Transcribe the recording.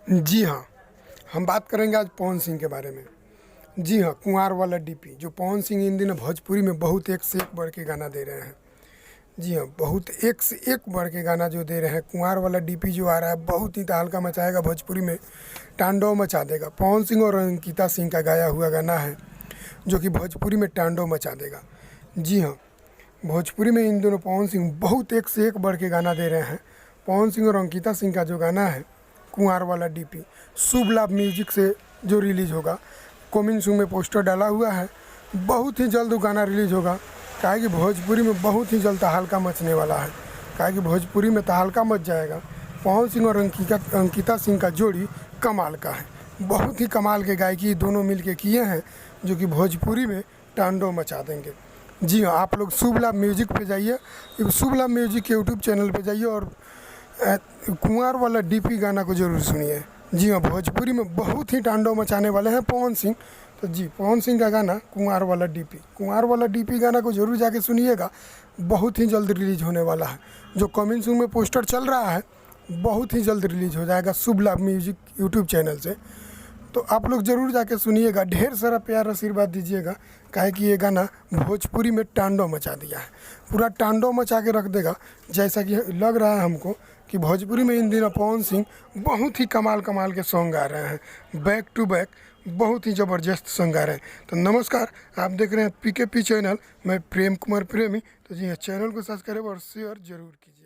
जी हाँ, हम बात करेंगे आज पवन सिंह के बारे में। जी हाँ, कुँवार वाला डीपी जो पवन सिंह इन दिनों भोजपुरी में बहुत एक से एक बढ़ के गाना दे रहे हैं। जी हाँ, बहुत एक से एक बढ़ के गाना जो दे रहे हैं। कुँवार वाला डीपी जो आ रहा है बहुत ही तहलका मचाएगा, भोजपुरी में तांडव मचा देगा। पवन सिंह और अंकिता सिंह का गाया हुआ गाना है जो कि भोजपुरी में तांडव मचा देगा। जी हाँ, भोजपुरी में इन दोनों पवन सिंह बहुत एक से एक बढ़ के गाना दे रहे हैं। पवन सिंह और अंकिता सिंह का जो गाना है कुँवार वाला डीपी शुभ लाभ म्यूजिक से जो रिलीज़ होगा, कमिंग सून में पोस्टर डाला हुआ है। बहुत ही जल्द वो गाना रिलीज़ होगा, काहे कि भोजपुरी में बहुत ही जल्द तहलका मचने वाला है। काहे कि भोजपुरी में तहलका मच जाएगा। पवन सिंह और अंकिता सिंह का जोड़ी कमाल का है। बहुत ही कमाल के गायकी दोनों मिल के किए हैं जो कि भोजपुरी में तांडव मचा देंगे। जी हाँ, आप लोग शुभ लाभ म्यूजिक पे जाइए, शुभ लाभ म्यूजिक के यूट्यूब चैनल पे जाइए और कुँवार वाला डीपी गाना को जरूर सुनिए। जी हाँ, भोजपुरी में बहुत ही तांडव मचाने वाले हैं पवन सिंह। तो जी, पवन सिंह का गाना कुँवार वाला डीपी गाना को जरूर जाके सुनिएगा। बहुत ही जल्द रिलीज़ होने वाला है। जो कमिंग सून में पोस्टर चल रहा है बहुत ही जल्द रिलीज़ हो जाएगा शुभ लाभ म्यूजिक यूट्यूब चैनल से। तो आप लोग ज़रूर जाके सुनिएगा, ढेर सारा प्यार आशीर्वाद दीजिएगा, काहे कि ये गाना भोजपुरी में तांडव मचा दिया है। पूरा तांडव मचा के रख देगा। जैसा कि लग रहा है हमको कि भोजपुरी में इन दिनों पवन सिंह बहुत ही कमाल के सॉन्ग गा रहे हैं, बैक टू बैक बहुत ही ज़बरदस्त सॉन्ग गा रहे हैं। तो नमस्कार, आप देख रहे हैं PKP चैनल, मैं प्रेम कुमार प्रेमी। तो जी हाँ, चैनल को सब्सक्राइब और शेयर जरूर कीजिए।